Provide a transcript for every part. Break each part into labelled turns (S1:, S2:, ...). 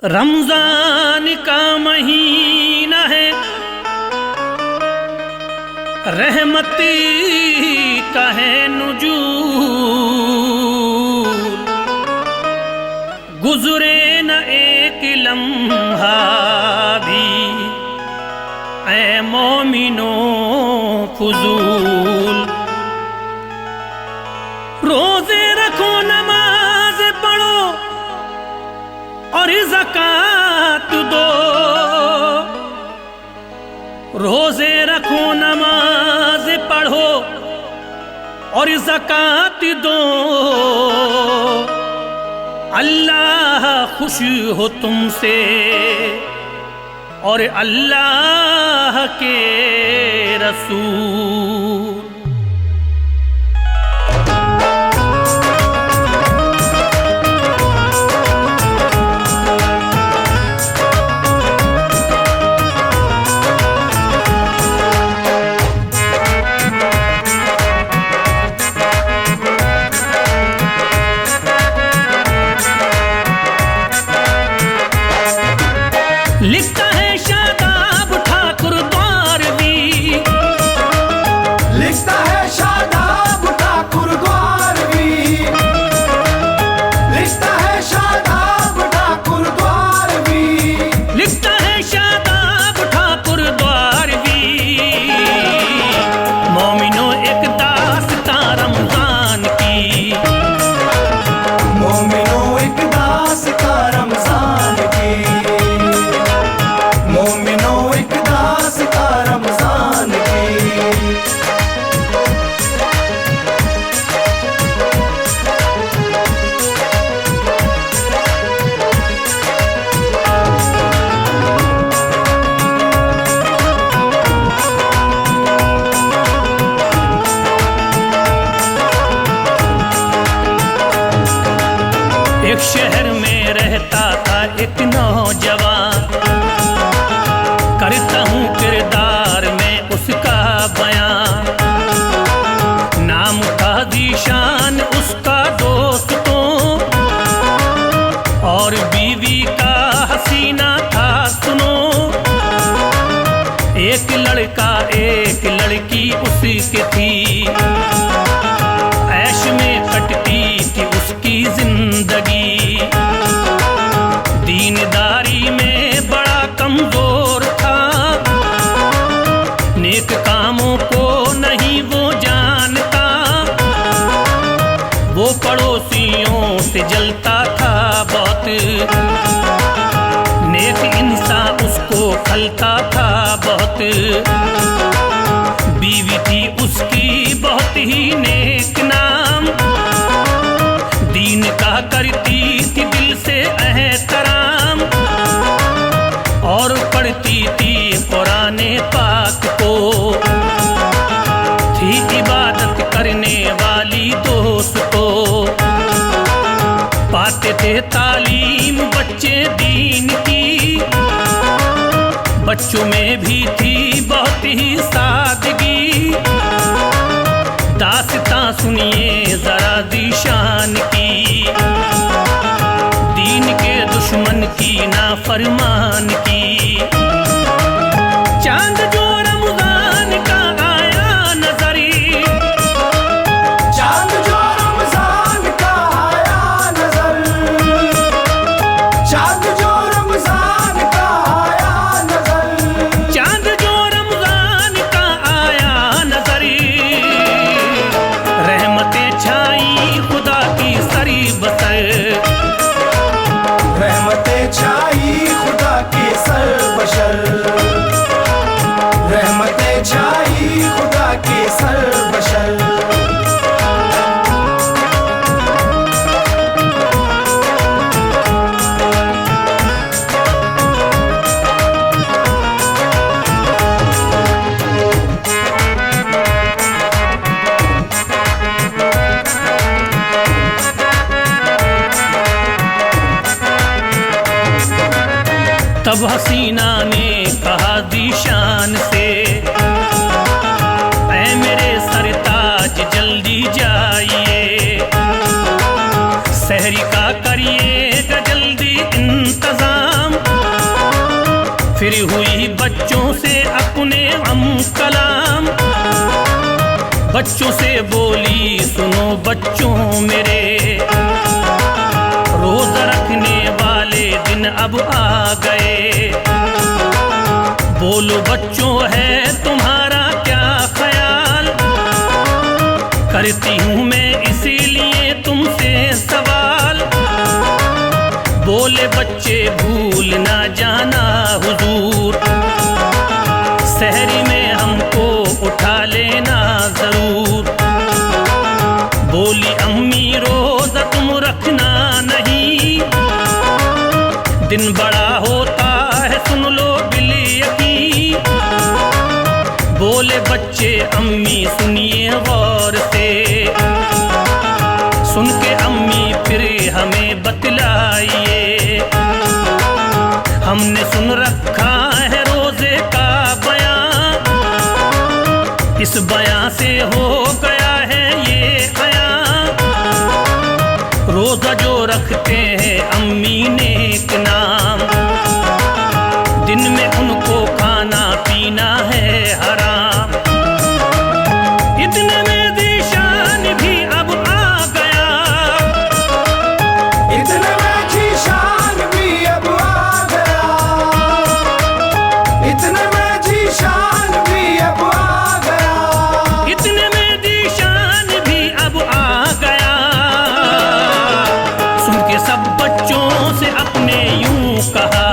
S1: रमजान का महीना है, रहमती का है नुजूल। गुजरे न एक लम्हा भी ऐ मोमिनो फुजूल। रोजे रखो, नमाज पढ़ो और ज़कात दो। रोजे रखो, नमाज पढ़ो और ज़कात दो। अल्लाह खुश हो तुमसे और अल्लाह के रसूल। लिखता है शादाब ठाकुर द्वारवी,
S2: लिखता है शादाब ठाकुर द्वारवी, लिखता है शादाब ठाकुर द्वारवी,
S1: लिखता है शादाब ठाकुर द्वारवी। मोमिनो एक दास्तां रमजान की,
S2: मोमिनो एक दास्तां रमजान की, मोमिनो एक दास्तां रमजान की।
S1: एक शहर में रहता था एक नौजवान, करता हूँ किरदार में उसका बयान। नाम था ज़ीशान उसका दोस्तों, और बीवी का हसीना था सुनो। एक लड़का एक लड़की उसकी थी, ऐश में कटती थी उसकी जिंदगी। दीनदारी में बड़ा कमजोर था, नेक कामों को नहीं वो जानता। वो पड़ोसियों से जलता था बहुत, नेक इंसान उसको खलता था बहुत। बीवी थी उसकी बहुत ही नेक नाम, दीन का करती थी दिल से एहतराम। और पढ़ती थी कुराने पाक को, थी इबादत करने वाली दोस्तों। पाते थे तालीम बच्चे दीन की, बच्चों में भी थी बहुत ही सादगी। दास्तां सुनिए जरा ज़ीशान की, दीन के दुश्मन की नाफरमान की। चांद जो रमजान का आया नजरी,
S2: चांद जो रमजान का आया नजर, चांद जो रमजान का आया नजर,
S1: चांद जो रमजान का आया नजरी। रहमतें छाई खुदा की सरी बसर,
S2: रहमतें छाई खुदा के सर बशर, रहमतें छाई खुदा के सर बशर।
S1: तब हसीना ने कहा ज़ीशान से, ऐ मेरे सरताज जल्दी जाइए, सहरी का करिएगा जल्दी इंतज़ाम। बच्चों से अपने हम कलाम, बच्चों से बोली सुनो बच्चों मेरे, रोजा रखने वाले दिन अब आ गए। बोलो बच्चों है तुम्हारा क्या ख्याल, करती हूँ मैं इसीलिए तुमसे सवाल। बोले बच्चे भूल ना जाना हुजूर, सहरी में हमको उठा लेना जरूर। बोली अम्मी रोजा तुम रखना नहीं, दिन बड़ा होता है सुन लो बिल यकीन। बोले बच्चे अम्मी सुनिए गौर से, सुन के अम्मी फिर हमें बतलाइए। हमने सुन रखा है रोजे का बयां, इस बयां से हो गया है ये अयां। रोजा जो रखते हैं अम्मी नेक नाम, दिन में उनको खाना पीना है हराम। इतने में जीशान भी अब आ गया,
S2: इतने में जीशान भी अब आ गया, इतने में जीशान भी अब आ गया,
S1: इतने में जीशान भी अब आ गया। सुन के सब बच्चों से अपने यूं कहा,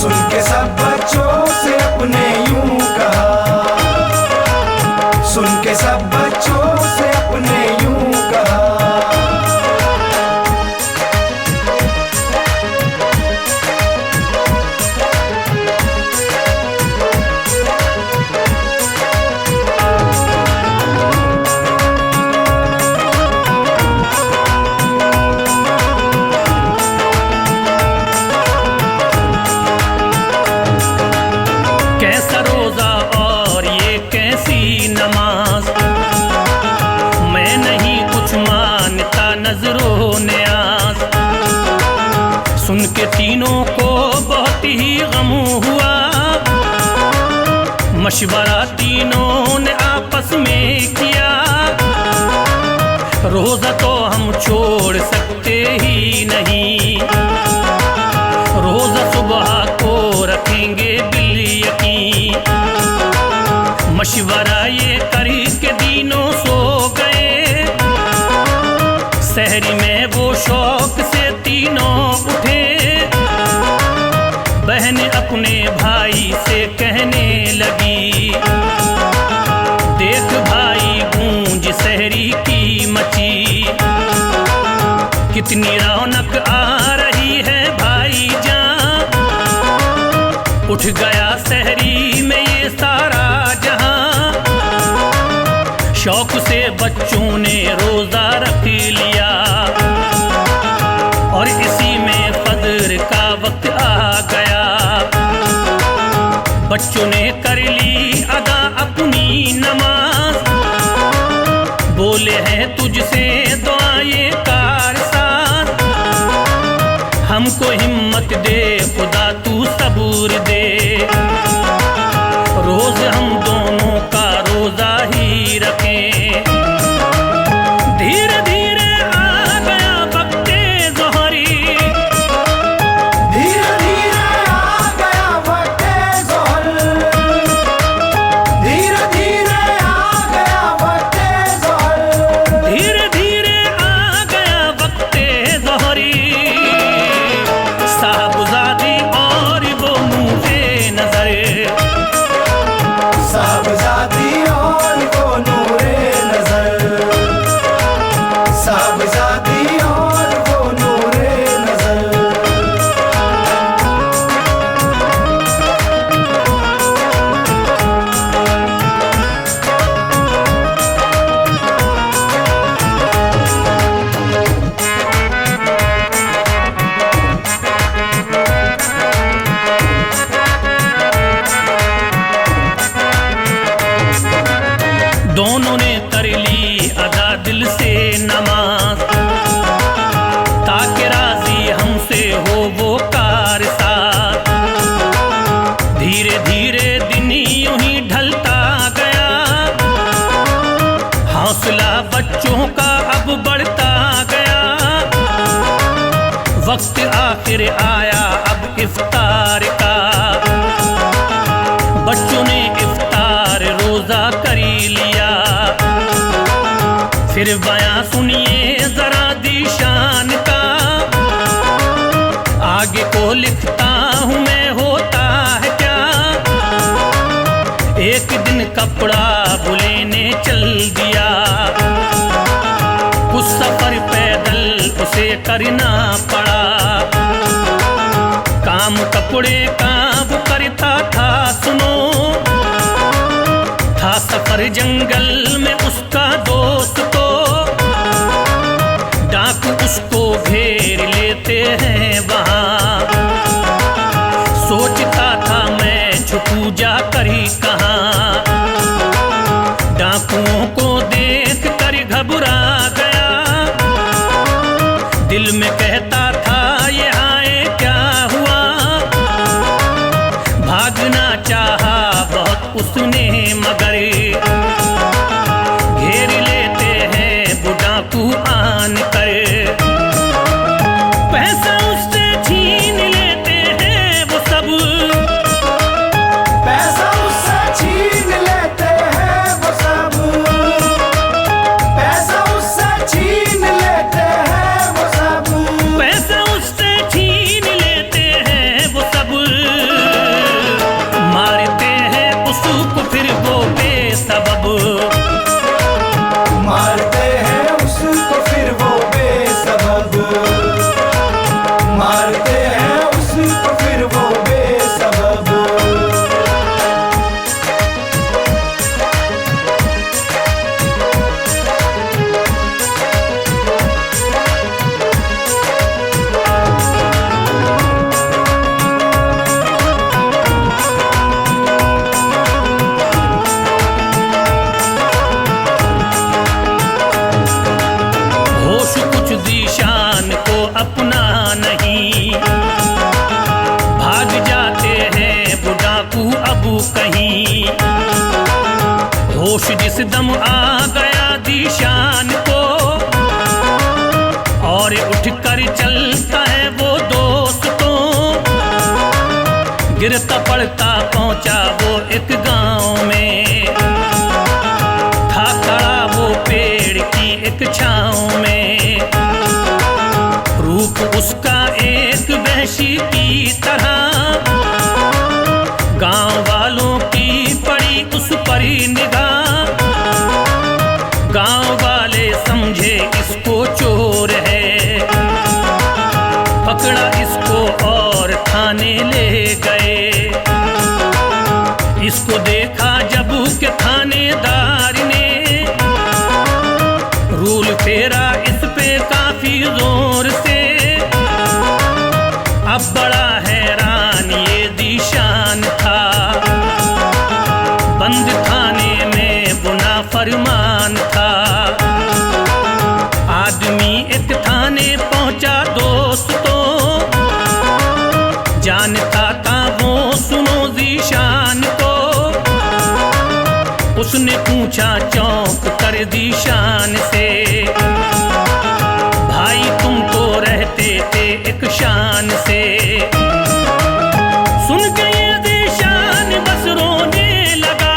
S2: सुन के सब बच्चों से अपने यूं कहा, सुन के सब बच्चों से अपने यूं कहा।
S1: कैसा रोजा और ये कैसी नमाज, मैं नहीं कुछ मानता नजरों न्याज। सुन के तीनों को बहुत ही गम हुआ, मशवरा तीनों ने आपस में किया। रोजा तो हम छोड़ सकते ही नहीं, रोजा सुबह को रखेंगे बिल यकीन। मशवरा ये करी के दिनों सो गए, सहरी में वो शौक से तीनों उठे। बहन अपने भाई से कहने लगी, देख भाई गूंज सहरी की मची, कितनी रौनक आ रही है भाई जान। उठ गया सहरी में ये सारा जहां, शौक से बच्चों ने रोजा रख लिया। और इसी में फजर का वक्त आ गया, बच्चों ने कर ली अदा अपनी नमाज। बोले हैं तुझसे दुआएं कारसाज, हमको हिम्मत दे खुदा तू सबूर दे। रोज हम दोनों का रोजा ही रखें। धीरे धीरे आ गया वक्ते ज़ोहरी,
S2: धीरे धीरे आ गया वक्ते ज़ोहर, धीरे धीरे आ गया वक्ते ज़ोहर,
S1: धीरे धीरे आ गया वक्ते ज़ोहरी। साहबजादी और वो नूरे नजर,
S2: साहबजादी और वो नूरे नजर,
S1: बढ़ता गया। वक्त आखिर आया अब इफ्तार का, बच्चों ने इफ्तार रोजा करी लिया। फिर बयां सुनिए जरा दीशान का, आगे को लिखता हूँ मैं, होता है क्या। एक दिन कपड़ा बुलेने चल दिया, कुछ सफर पैदल उसे करना पड़ा। काम कपड़े का वो करता था सुनो, था सफर जंगल में उसका दोस्त तो। डाकू उसको घेर लेते हैं वहाँ, सोचता था मैं छुपू जा कर ही कहाँ। डाकुओं को देख कर घबरा गया, दिल में कहता था ये आए क्या हुआ। भागना चाहा बहुत उसने मगर घेर लेते हैं वो डाकू आन कर। पैसा उससे छीन लेते हैं वो सब,
S2: पैसा उससे छीन लेते हैं वो सब, पैसा उससे छीन लेते हैं वो सब,
S1: पैसा उससे छीन लेते हैं वो सब। मारते हैं उसको फिर वो बेसबब,
S2: मारते हैं उसको फिर वो बेसबब, मारते हैं उसको फिर वो बेसबब।
S1: होश कुछ दीशान को अपना नहीं, भाग जाते हैं वो डाकू अब कहीं। होश जिस दम आ गया दीशान को, और उठ कर चलता है वो दोस्तों। गिरता पड़ता पहुंचा वो एक गांव में, था खड़ा वो पेड़ की एक छांव में। रूप उसका एक वहशी की तरह, गांव वालों की पड़ी उस पर निगाह। गांव वाले समझे इसको चोर है, पकड़ा इसको और थाने ले गए। इसको देखा जब के थानेदार ने, रूल फेरा इस पे काफी जोर से। अब बड़ा हैरान ये दीशान था, बंद थाने में वो नाफरमान था। आदमी एक थाने पहुंचा दोस्तों, जानता था वो सुनो दीशान को। उसने पूछा चौंक कर दीशान से, भाई तुम तो रहते थे एक शान से। सुन के ये दीशान बस रोने लगा,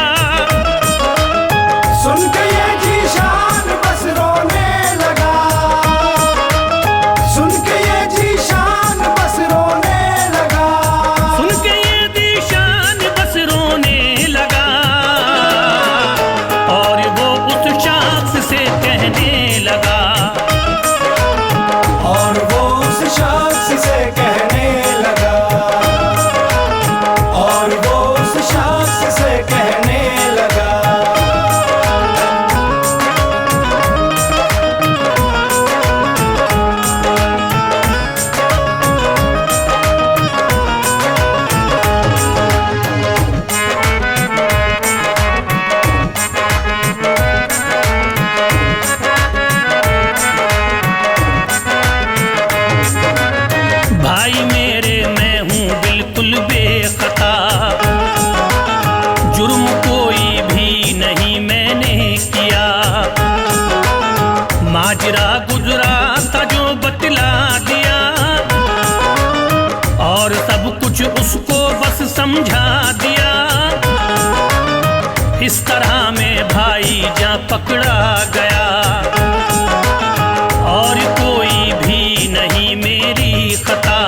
S2: सुन के ये जीशान बस रोने लगा, सुन के ये जीशान बस रोने लगा,
S1: सुन के ये दीशान बस रोने लगा। और वो उस शख्स से कहने लगा,
S2: और वो उस शख्स से कहने लगा, और वो उस शख्स से कहने लगा।
S1: भाई मेरे मैं हूँ बिल्कुल बेखता, जुर्म कोई भी नहीं मैंने किया। माजरा समझा दिया। इस तरह में भाई जान पकड़ा गया और कोई भी नहीं मेरी खता।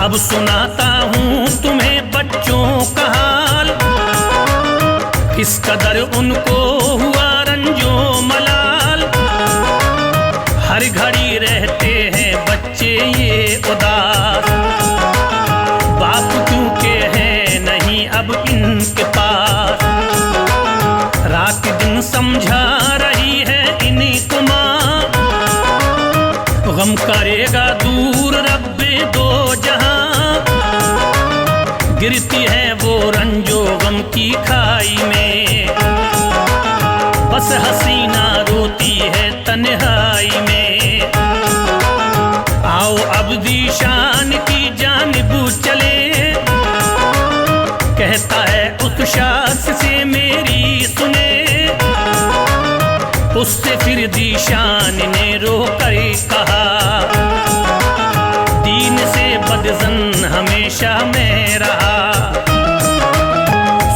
S1: अब सुनाता हूँ तुम्हें बच्चों का हाल, किस कदर उनको हुआ रंजो मलाल। हर घड़ी रहते हैं बच्चे ये उदास, बाप क्योंकि है नहीं अब इनके पास। रात दिन समझा रही है इनको माँ, गम करेगा दूर रब्बे दो जहां। गिरती है वो रंजो गम की खाई में, बस हसीना रोती है तन्हाई में। आओ अब दीशान की जानिब चले, कहता है उस शास से मेरी सुने। उससे फिर दीशान ने रोकर कहा, दीन से बदजन हमेशा मैं रहा।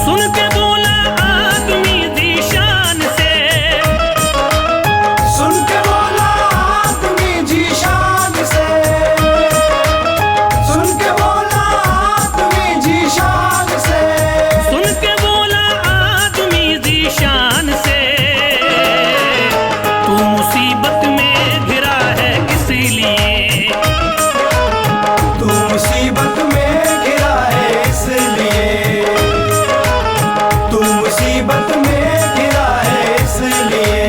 S1: सुन के बोला आदमी दीशान से,
S2: सुन के बोला आदमी जीशान से, सुन के बोला आदमी जीशान से,
S1: सुन के बोला आदमी दीशान से। तू मुसीबत में घिरा है इसलिए,
S2: तू मुसीबत में घिरा है इसलिए, तू मुसीबत में घिरा है इसलिए।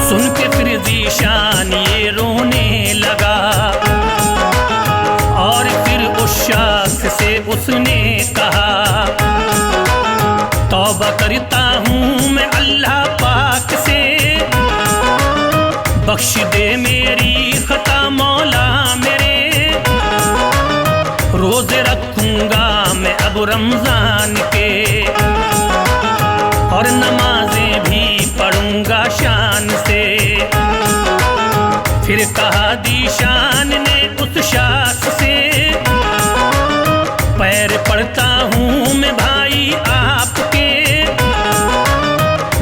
S1: सुन के फिर दीशान ये रोने लगा और फिर उस शख्स से उसने कहा, तौबा करता हूँ मैं अल्लाह पाक से, बख्श दे मेरी खता मौला मेरे। रोजे रखूंगा मैं अब रमजान के और नमाजें भी पढ़ूंगा शान से। फिर कहा दीशान ने उस शास से, पैर पड़ता हूँ मैं भाई आपके,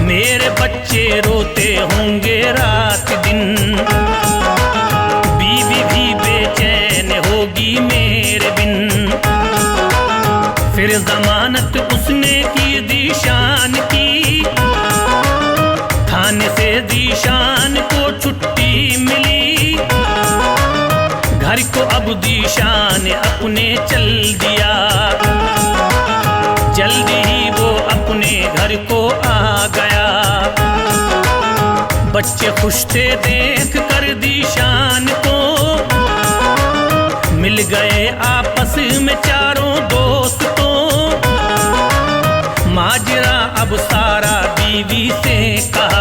S1: मेरे बच्चे रोते होंगे रात दिन, बीवी भी बेचैन होगी मेरे बिन। फिर जमानत उसने की दीशान की, थाने से दीशान को छुट्टी मिली। घर को अब दीशान अपने चल दिया, जल्दी ही वो अपने घर को आ गया। बच्चे खुश थे देख कर दीशान को, मिल गए आपस में चारों दोस्तों। माजरा अब सारा बीवी से कहा,